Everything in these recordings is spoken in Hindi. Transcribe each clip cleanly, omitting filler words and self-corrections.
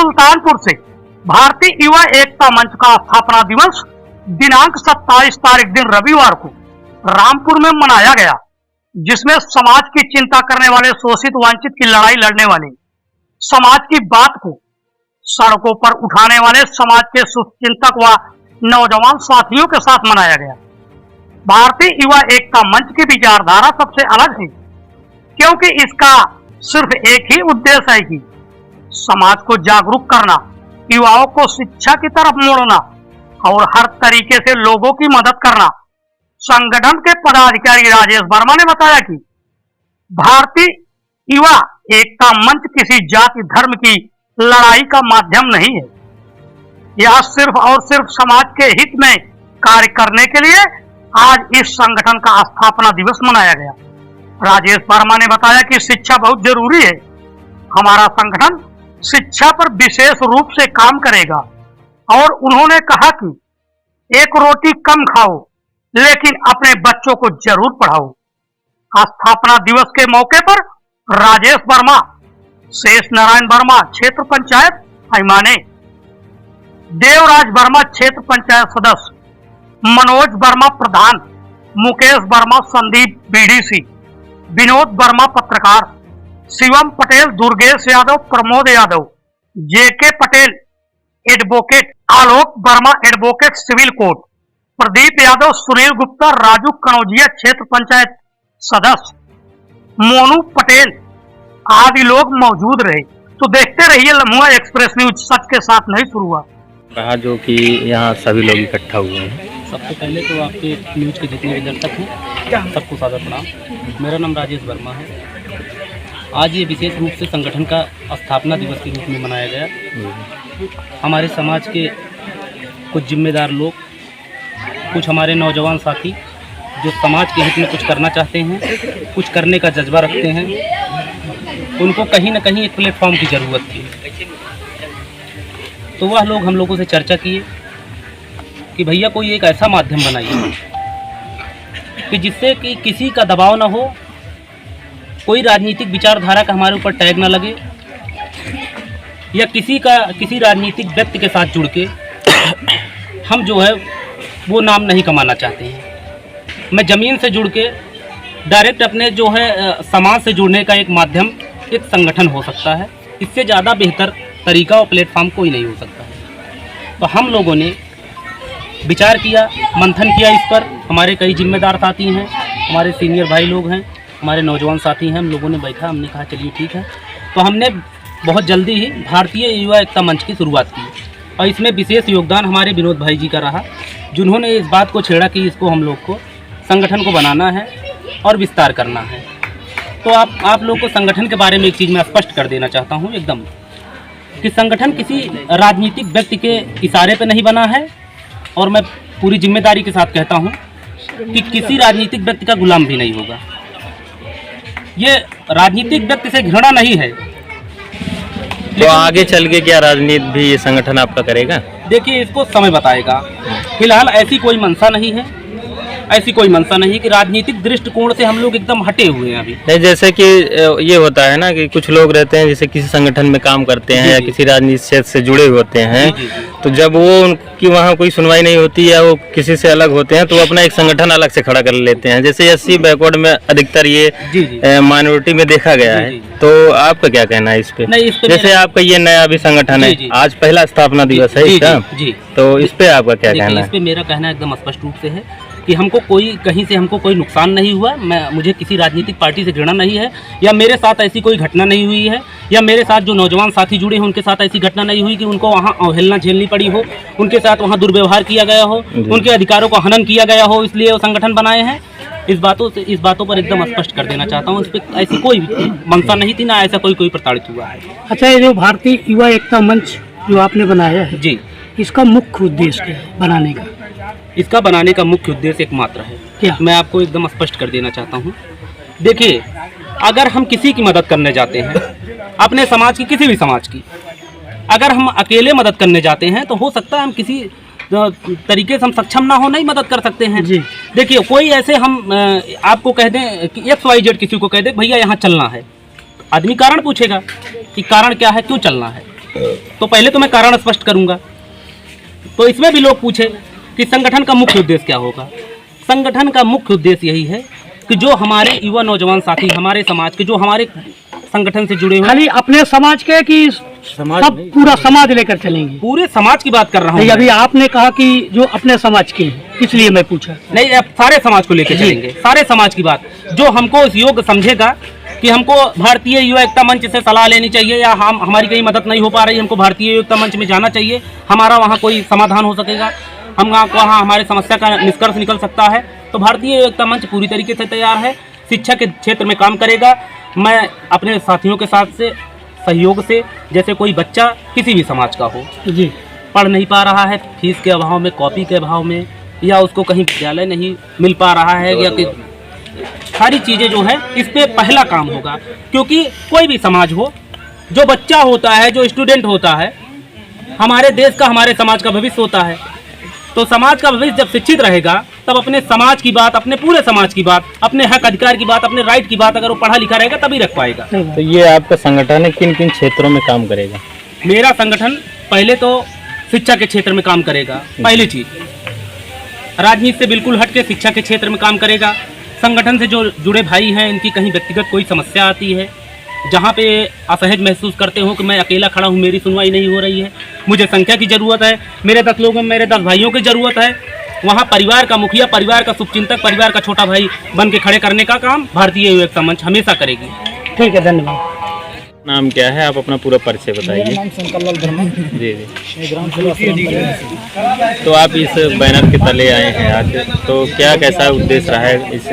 सुल्तानपुर से भारतीय युवा एकता मंच का स्थापना दिवस दिनांक 27 तारीख दिन रविवार को रामपुर में मनाया गया, जिसमें समाज की चिंता करने वाले शोषित वंचित की लड़ाई लड़ने वाले, समाज की बात को सड़कों पर उठाने वाले समाज के शुभचिंतक व नौजवान साथियों के साथ मनाया गया। भारतीय युवा एकता मंच की विचारधारा सबसे अलग है, क्योंकि इसका सिर्फ एक ही उद्देश्य है कि समाज को जागरूक करना, युवाओं को शिक्षा की तरफ मोड़ना और हर तरीके से लोगों की मदद करना। संगठन के पदाधिकारी राजेश वर्मा ने बताया कि भारतीय युवा एकता मंच किसी जाति धर्म की लड़ाई का माध्यम नहीं है। यह सिर्फ और सिर्फ समाज के हित में कार्य करने के लिए आज इस संगठन का स्थापना दिवस मनाया गया। राजेश वर्मा ने बताया कि शिक्षा बहुत जरूरी है। हमारा संगठन शिक्षा पर विशेष रूप से काम करेगा और उन्होंने कहा कि एक रोटी कम खाओ लेकिन अपने बच्चों को जरूर पढ़ाओ। स्थापना दिवस के मौके पर राजेश वर्मा, शेष नारायण वर्मा क्षेत्र पंचायत पैमाने, देवराज वर्मा क्षेत्र पंचायत सदस्य, मनोज वर्मा प्रधान, मुकेश वर्मा संदीप बीडीसी, विनोद वर्मा पत्रकार, Shivam Patel, Durgesh Yadav, Pramod Yadav, JK Patel advocate, Alok Verma advocate civil court, Pradeep Yadav, Sunil Gupta, Raju Kanaujia क्षेत्र पंचायत सदस्य, मोनू पटेल आदि लोग मौजूद रहे। तो देखते रहिए लम्हुआ एक्सप्रेस न्यूज, सच के साथ नहीं शुरू हुआ। कहा जो कि यहाँ सभी लोग इकट्ठा हुए हैं। सबसे पहले तो आपके न्यूज़ के जितने भी दर्शक हैं सबको सादर प्रणाम। मेरा नाम राजेश वर्मा है। आज ये विशेष रूप से संगठन का स्थापना दिवस के रूप में मनाया गया। हमारे समाज के कुछ जिम्मेदार लोग, कुछ हमारे नौजवान साथी जो समाज के हित में कुछ करना चाहते हैं, कुछ करने का जज्बा रखते हैं, उनको कहीं ना कहीं एक प्लेटफॉर्म की ज़रूरत थी। तो वह लोग हम लोगों से चर्चा किए कि भैया कोई एक ऐसा माध्यम बनाइए कि जिससे कि किसी का दबाव ना हो, कोई राजनीतिक विचारधारा का हमारे ऊपर टैग ना लगे, या किसी राजनीतिक व्यक्ति के साथ जुड़ के हम जो है वो नाम नहीं कमाना चाहते हैं। मैं ज़मीन से जुड़ के डायरेक्ट अपने जो है समाज से जुड़ने का एक माध्यम एक संगठन हो सकता है। इससे ज़्यादा बेहतर तरीका और प्लेटफॉर्म कोई नहीं हो सकता है। तो हम लोगों ने विचार किया, मंथन किया इस पर। हमारे कई जिम्मेदार साथी हैं, हमारे सीनियर भाई लोग हैं, हमारे नौजवान साथी हैं। हम लोगों ने बैठा, हमने कहा चलिए ठीक है। तो हमने बहुत जल्दी ही भारतीय युवा एकता मंच की शुरुआत की और इसमें विशेष योगदान हमारे विनोद भाई जी का रहा, जिन्होंने इस बात को छेड़ा कि इसको हम लोग को संगठन को बनाना है और विस्तार करना है। तो आप लोग को संगठन के बारे में एक चीज़ मैं स्पष्ट कर देना चाहता हूँ एकदम, कि संगठन किसी राजनीतिक व्यक्ति के इशारे पे नहीं बना है, और मैं पूरी जिम्मेदारी के साथ कहता हूँ कि किसी राजनीतिक व्यक्ति का गुलाम भी नहीं होगा। ये राजनीतिक व्यक्ति से घृणा नहीं है। तो आगे चल के क्या राजनीति भी ये संगठन आपका करेगा? देखिए, इसको समय बताएगा। फिलहाल ऐसी कोई मंशा नहीं है, ऐसी कोई मंशा नहीं कि राजनीतिक दृष्टिकोण से हम लोग एकदम हटे हुए हैं अभी। नहीं, जैसे कि ये होता है ना कि कुछ लोग रहते हैं जैसे किसी संगठन में काम करते हैं या किसी राजनीतिक क्षेत्र से जुड़े होते हैं, तो जब वो उनकी वहाँ कोई सुनवाई नहीं होती या वो किसी से अलग होते हैं तो वो अपना एक संगठन अलग से खड़ा कर लेते हैं। जैसे SC बैकवर्ड में अधिकतर ये माइनॉरिटी में देखा गया है। तो आपका क्या कहना है इस पे? जैसे आपका ये नया अभी संगठन है, आज पहला स्थापना दिवस है इसका, तो इस पे आपका क्या कहना है? इस पे मेरा कहना एकदम स्पष्ट रूप से है कि हमको कहीं से कोई नुकसान नहीं हुआ। मुझे किसी राजनीतिक पार्टी से घृणा नहीं है, या मेरे साथ ऐसी कोई घटना नहीं हुई है, या मेरे साथ जो नौजवान साथी जुड़े हैं उनके साथ ऐसी घटना नहीं हुई कि उनको वहाँ अवहेलना झेलनी पड़ी हो, उनके साथ वहाँ दुर्व्यवहार किया गया हो, उनके अधिकारों का हनन किया गया हो, इसलिए वो संगठन बनाए हैं। इस बातों पर एकदम स्पष्ट कर देना चाहता हूँ। इस पर ऐसी कोई मंशा नहीं थी, ना ऐसा कोई प्रताड़ित हुआ है। अच्छा, ये जो भारतीय युवा एकता मंच जो आपने बनाया है जी, इसका मुख्य उद्देश्य क्या है बनाने का? इसका बनाने का मुख्य उद्देश्य एकमात्र है, क्या मैं आपको एकदम स्पष्ट कर देना चाहता हूँ। देखिए, अगर हम किसी की मदद करने जाते हैं, अपने समाज की, किसी भी समाज की, अगर हम अकेले मदद करने जाते हैं तो हो सकता है हम किसी तरीके से हम सक्षम ना हो, नहीं मदद कर सकते हैं। देखिए, कोई ऐसे हम आपको कह दें कि XYZ किसी को कह दे भैया यहाँ चलना है, आदमी कारण पूछेगा कि कारण क्या है, क्यों चलना है। तो पहले तो मैं कारण स्पष्ट करूंगा। तो इसमें भी लोग पूछे कि संगठन का मुख्य उद्देश्य क्या होगा। संगठन का मुख्य उद्देश्य यही है कि जो हमारे युवा नौजवान साथी हमारे समाज के, जो हमारे संगठन से जुड़े हुए, खाली अपने समाज के कि सब पूरा समाज लेकर चलेंगे? पूरे समाज की बात कर रहा हूँ। नहीं, अभी आपने कहा कि जो अपने समाज के हैं, इसलिए मैं पूछा। नहीं, अब सारे समाज को लेकर चलेंगे, सारे समाज की बात। जो हमको इस योग्य समझेगा कि हमको भारतीय युवा एकता मंच से सलाह लेनी चाहिए या हमारी कहीं मदद नहीं हो पा रही, हमको भारतीय युवा एकता मंच में जाना चाहिए, हमारा वहाँ कोई समाधान हो सकेगा, हम वहाँ हमारे समस्या का निष्कर्ष निकल सकता है, तो भारतीय युवा एकता मंच पूरी तरीके से तैयार है। शिक्षा के क्षेत्र में काम करेगा। मैं अपने साथियों के साथ से सहयोग से, जैसे कोई बच्चा किसी भी समाज का हो जी, पढ़ नहीं पा रहा है, फीस के अभाव में, कॉपी के अभाव में, या उसको कहीं विद्यालय नहीं मिल पा रहा है, या सारी चीज़ें जो है इस पे पहला काम होगा। क्योंकि कोई भी समाज हो, जो बच्चा होता है, जो स्टूडेंट होता है, हमारे देश का, हमारे समाज का भविष्य होता है। तो समाज का भविष्य जब शिक्षित रहेगा, तब अपने समाज की बात, अपने पूरे समाज की बात, अपने हक अधिकार की बात, अपने राइट की बात अगर वो पढ़ा लिखा रहेगा तभी रख पाएगा। तो ये आपका संगठन है, किन किन क्षेत्रों में काम करेगा? मेरा संगठन पहले तो शिक्षा के क्षेत्र में काम करेगा। पहली चीज, राजनीति से बिल्कुल हट के शिक्षा के क्षेत्र में काम करेगा। संगठन से जो जुड़े भाई हैं, इनकी कहीं व्यक्तिगत कोई समस्या आती है, जहाँ पे असहज महसूस करते हो कि मैं अकेला खड़ा हूँ, मेरी सुनवाई नहीं हो रही है, मुझे संख्या की ज़रूरत है, मेरे 10 लोगों में मेरे 10 भाइयों की ज़रूरत है, वहाँ परिवार का मुखिया, परिवार का शुभचिंतक, परिवार का छोटा भाई बन के खड़े करने का काम भारतीय युवा एकता मंच हमेशा करेगी। ठीक है, धन्यवाद। नाम क्या है? आप अपना पूरा परिचय बताइए। मेरा नाम शंकर लाल वर्मा। जी जी। मैं ग्राम सेवा आश्रम तो आप इस बैनर के तले आए हैं आज, तो क्या कैसा उद्देश्य रहा है इस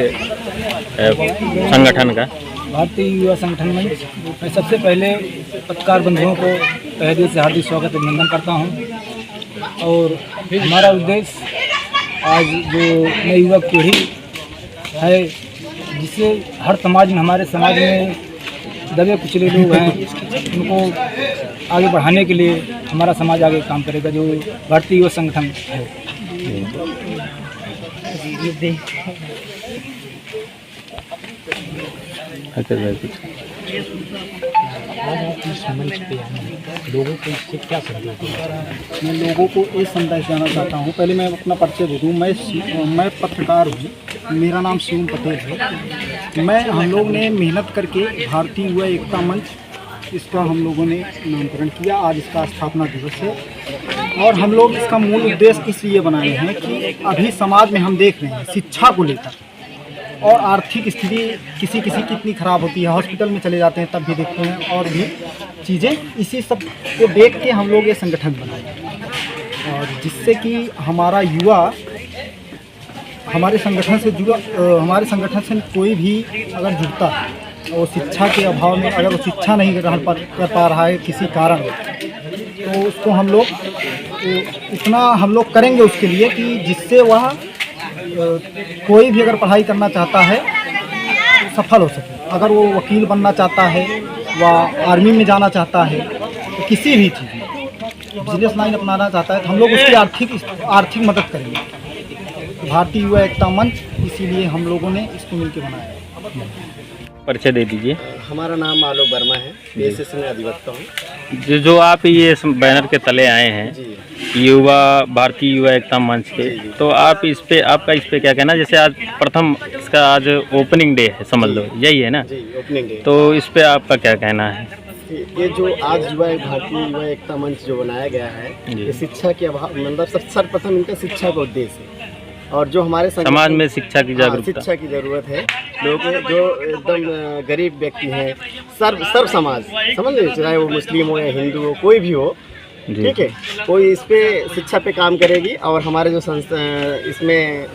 संगठन का? भारतीय युवा संगठन मंच, मैं सबसे पहले पत्रकार बंधुओं को तहे दिल से हार्दिक स्वागत अभिनंदन करता हूं। और हमारा उद्देश्य आज जो नई युवा पीढ़ी है, जिससे हर समाज में, हमारे समाज में दबे कुचले लोग हैं, उनको आगे बढ़ाने के लिए हमारा समाज आगे काम करेगा, जो भारतीय युवा संगठन है। अच्छा, लोगों को इससे क्या संदेश देना? मैं लोगों को ये संदेश देना चाहता हूँ। पहले मैं अपना परिचय दे दूँ। मैं पत्रकार हूँ, मेरा नाम शिवम पटेल है। हम लोग ने मेहनत करके भारतीय युवा एकता मंच, इसका हम लोगों ने नामकरण किया। आज इसका स्थापना दिवस है और हम लोग इसका मूल उद्देश्य इसलिए बनाए हैं कि अभी समाज में हम देख रहे हैं शिक्षा को लेकर और आर्थिक स्थिति किसी किसी की इतनी ख़राब होती है, हॉस्पिटल में चले जाते हैं तब भी देखते हैं, और भी चीज़ें, इसी सब को देख के हम लोग ये संगठन बनाए, और जिससे कि हमारा युवा हमारे संगठन से जुड़ा, हमारे संगठन से कोई भी अगर जुड़ता है, वो शिक्षा के अभाव में अगर वो शिक्षा नहीं ग्रहण कर पा रहा है किसी कारण, तो उसको हम लोग इतना हम लोग करेंगे उसके लिए कि जिससे वह कोई भी अगर पढ़ाई करना चाहता है सफल हो सके। अगर वो वकील बनना चाहता है, वह आर्मी में जाना चाहता है, तो किसी भी चीज़ में बिजनेस लाइन अपनाना चाहता है, तो हम लोग उसकी आर्थिक मदद करेंगे। भारतीय युवा एकता मंच, इसीलिए हम लोगों ने इसको मिलकर बनाया है। परिचय दे दीजिए। हमारा नाम आलोक वर्मा है, बीएसएस में अधिवक्ता हूँ। जो आप ये बैनर के तले आए हैं, युवा, भारतीय युवा एकता मंच के, तो आप इस पे, आपका इस पे क्या कहना? जैसे आज प्रथम इसका आज ओपनिंग डे है, समझ लो, यही है ना? जी, ओपनिंग डे। तो इस पे आपका क्या कहना है? ये जो आज भारतीय युवा एकता मंच जो बनाया गया है, ये शिक्षा के अभाव, मतलब सर्वप्रथम इनका शिक्षा का उद्देश्य है, और जो हमारे समाज में शिक्षा की जागरूकता, शिक्षा की ज़रूरत है। लोग जो एकदम गरीब व्यक्ति हैं, सर्व समाज, समझ लीजिए, चाहे वो मुस्लिम हो या हिंदू हो, कोई भी हो, ठीक है, कोई इस पे शिक्षा पे काम करेगी, और हमारे जो संस्था इसमें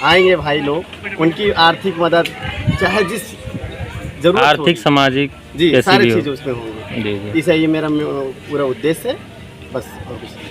आएंगे भाई लोग, उनकी आर्थिक मदद, चाहे जिस जरूरत, आर्थिक, सामाजिक, जी, सारी चीज़ें उसमें होंगी। जी। इसे ये मेरा पूरा उद्देश्य है, बस और कुछ नहीं।